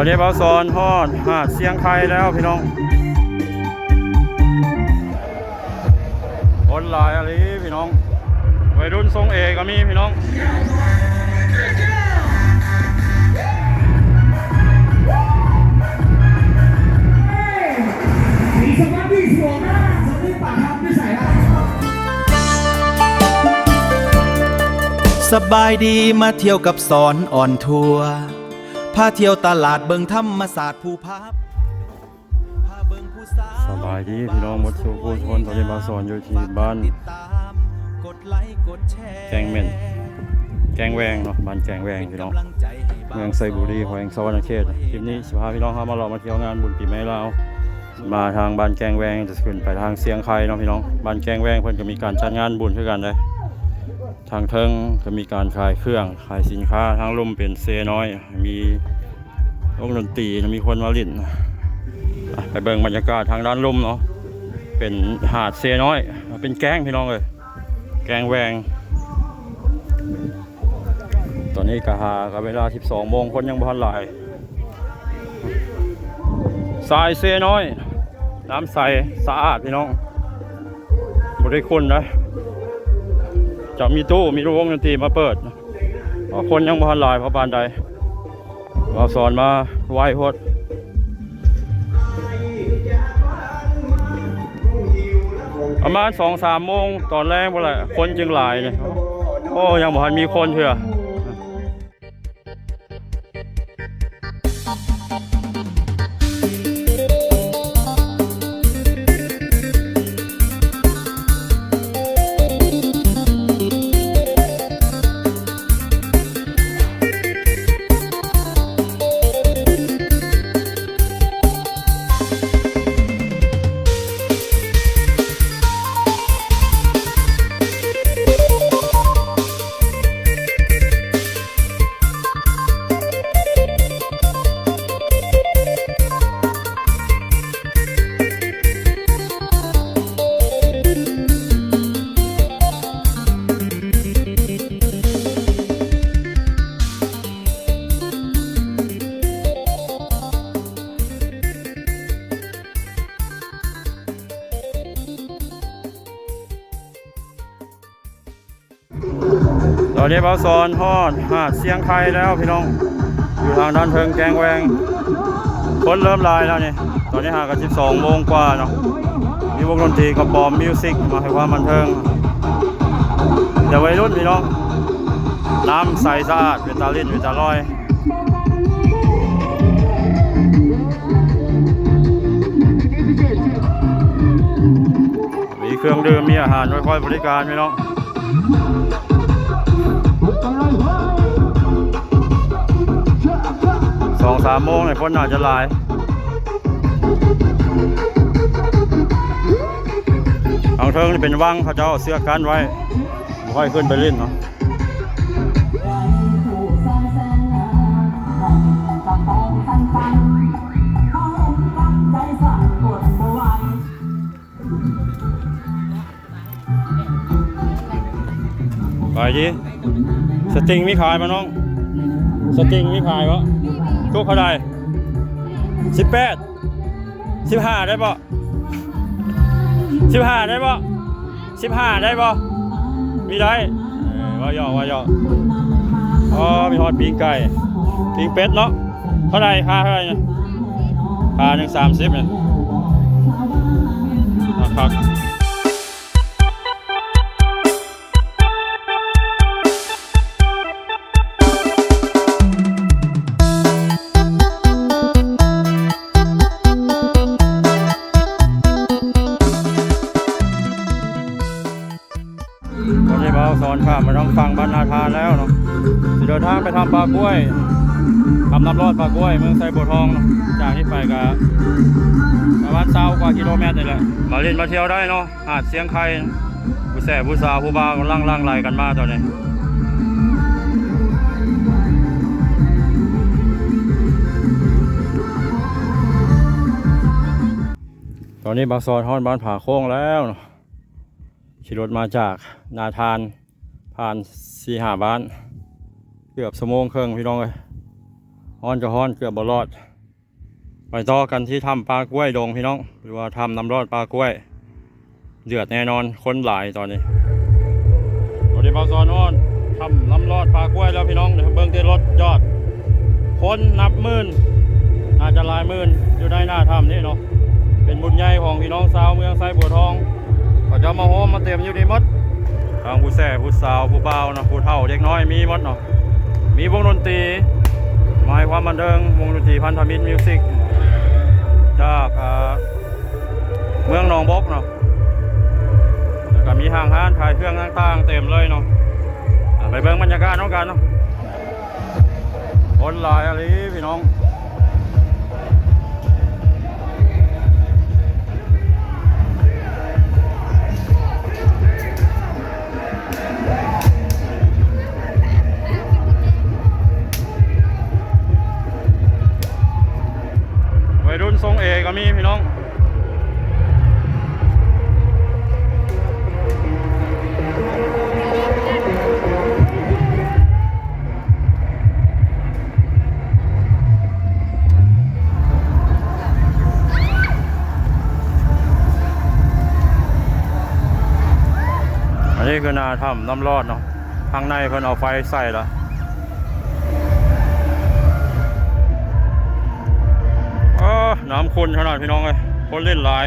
นี้เบาซอนฮอดหาดเสียงไคแล้วพี่น้องคนหลายอะไรพี่น้องวัยรุ่นทรงเอก็มีพี่น้องสบายดีมาเที่ยวกับสอนอ่อนทัวร์พาเที่ยวตลาดเบิงธรรมศาสตร์ภูพาพาเบิงผู้สาวสบายดีพี่น้องหมดสู่ผู้คนตอนนี้เบาซอนอยู่ที่บ้านแกงเม่นแกงแวงเนาะบ้านแกงแวงพี่น้องเมืองไซบุรีแขวงสะวรรณเขตคลิปนี้สิพาพี่น้องเข้ามาเรามาเที่ยวงานบุญปีใหม่ลาวมาทางบ้านแกงแวงจะขึ้นไปทางเสียงไคเนาะพี่น้องบ้านแกงแวงเพิ่นก็มีการจัดงานบุญด้วยกันเลยทางเทิงก็มีการขายเครื่องขายสินค้าทางลุ่มเป็นเซน้อยมีวงดนตรีมีคนมาลิ่นไปเบิ่งบรรยากาศทางด้านลุ่มเนาะเป็นหาดเซน้อยเป็นแกงพี่น้องเลยแกงแวงตอนนี้กะหากับเวลา 12 โมงคนยังบ่ทันหลายทรายเซน้อยน้ำใสสะอาดพี่น้องบ่ได้คนนะจะมีตู้มีวงดนตรีมาเปิดเพราะคนยังบ่ทันหลายเพราะปานใดเราสอนมาไหว้พดประมาณ 2-3 โมงตอนแรกบ่แหละคนจึงหลายเนี่ยโอ้ยังบ่ทันมีคนเถื่อตอนนี้เบาซอนฮอดหาดเสียงไคแล้วพี่น้องอยู่ทางด้านเทิงแกงแวงคนเริ่มลายแล้วนี่ตอนนี้หากัน 12 โมงกว่าเนาะมีวงดนตรีกับปอมมิวสิกมาให้ความบันเทิงเดี๋ยววัยรุ่นพี่น้องน้ำใสสะอาดเป็นตาลิ่นเป็นตาลอยมีเครื่องดื่มมีอาหารไว้คอยบริการพี่น้อง2-3 โมงเนี่ยคนน่าจะหลายทางเทิงนี่เป็นวังเขาเจ้าเสื้อกันไว้ไม่ค่อยขึ้นไปเล่นเนาะไปดิสติงมีขายมาน้องสติงมีขายวะทุกเขาได้18 15ได้ปะ15ได้ปะ15ได้ปะมีได้ว่าย่ออ๋อมีฮอตปิ้งไก่ปิ้งเป็ดเนาะเท่าไรค่าเท่าไรเนี่ยค่า130เนี่ยครับสอนข้ามมาต้องฟังบรรณาทานแล้วเนาะเดินทางไปทำปลากล้วยทำน้ำรอดปลากล้วยเมืองไซบัวทองเนาะจากนี้ไปก็ประมาณ20 กว่ากิโลเมตรนี่แหละมาเล่นมาเที่ยวได้เนาะหาดเสียงไคผู้แสบผู้สาวผู้บ่าวล่างไล่กันมาตอนนี้ตอนนี้บางซอนฮอนบ้านผาโค้งแล้วเนาะขี่รถมาจากนาทานผ่าน4-5 บ้านเกือบชั่วโมงครึ่งพี่น้องเลยฮ้อนจะฮ้อนเกือบบรอด ต่อกันที่ถ้ำปลากล้วยดงพี่น้องหรือว่าถ้ำน้ำรอดปลากล้วยเดือดแน่นอนคนหลายตอนนี้สวัสดีบ่าวซอนอ้อนถ้ำน้ำรอดปลากล้วยแล้วพี่น้องเดี๋ยวเบิ่งที่รถยอดคนนับหมื่นอาจจะหลายหมื่นอยู่ในหน้าถ้ำนี่เนาะเป็นบุญใหญ่ของพี่น้องชาวเมืองไซบัวทองก็จะมาโฮมมาเต็มอยู่นี่หมดทางผู้แส่ผู้สาวผู้บ่าวเนาะผู้เฒ่าเด็กน้อยมีหมดเนาะมีวงดนตรีมาให้ความบันเทิงวงดนตรีพันธมิตรมิวสิกจากเมืองหนองบกเนาะแล้วก็มีห้างห้านขายเครื่องต่างๆเต็มเลยเนาะไปเบิ่งบรรยากาศน้องกันเนาะคนหลายอะไรพี่น้องวัยรุ่นทรงเอก็มีพี่น้องอันนี้คือนาถ้ำน้ำรอดเนาะข้างในเพิ่นเอาไฟใส่ละน้ำขุ่นขนาดพี่น้องเลยคนเล่นหลาย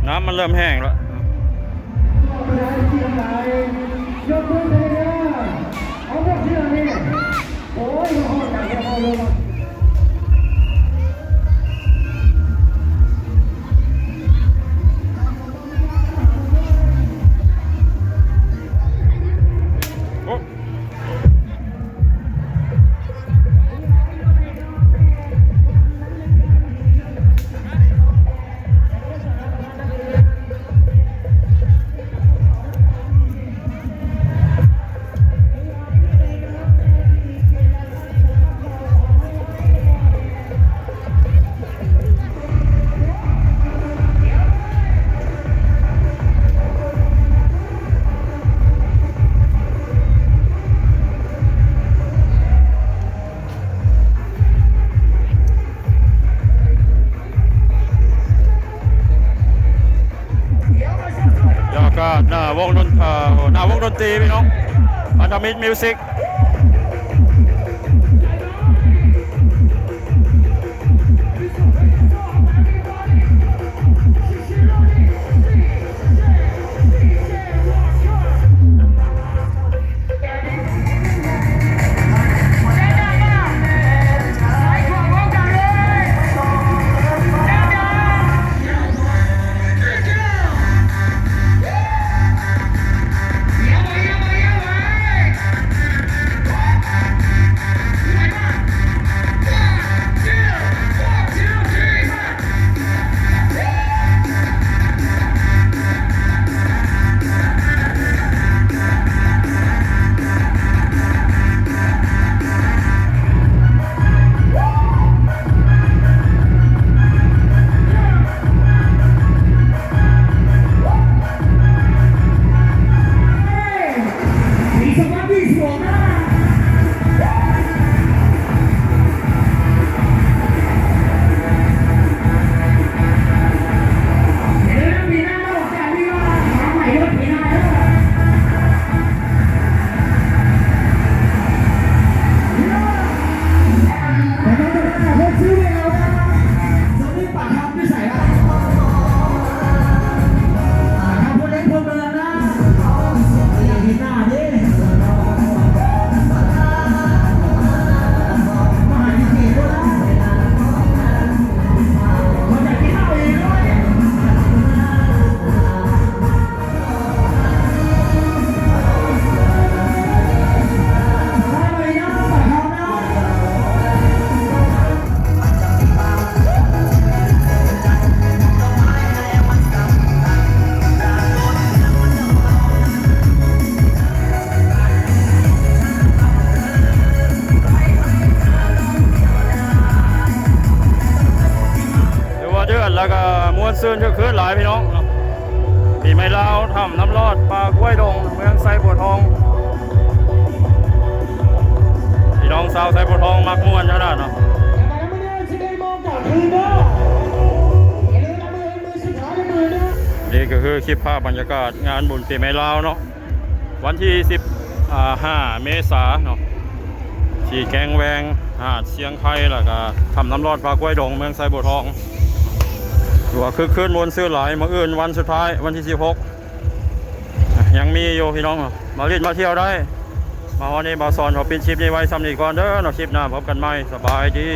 น้ำมันเริ่มแห้งแล้วหน้าวงดนตรีพี่น้องพันธมิตรมิวสิกแล้วก็ม้วนซื่นคือหลายพี่น้องปีใหม่ลาวถ้ำน้ำรอดปลากล้วยดงเมืองไซบัวทองพี่น้องสาวไซบัวทองมักม้วนขนาดเนาะ ก็คือคลิปภาพบรรยากาศงานบุญปีใหม่ลาวเนาะวันที่5 เมษายนเนาะที่แกงแวงหาดเชียงไคแล้วก็ทำน้ำรอดปลากล้วยดงเมืองไซบัวทองตัวคือคืนมนซื้อหลายมื้ออื่นวันสุดท้ายวันที่16ยังมีอยู่พี่น้องมาเล่นมาเที่ยวได้มาวันนี้บาซอนขอปิดคลิปนี้ไว้ซ้ำนี้ก่อนเด้อเนาะคลิปหน้าพบกันใหม่สบายดี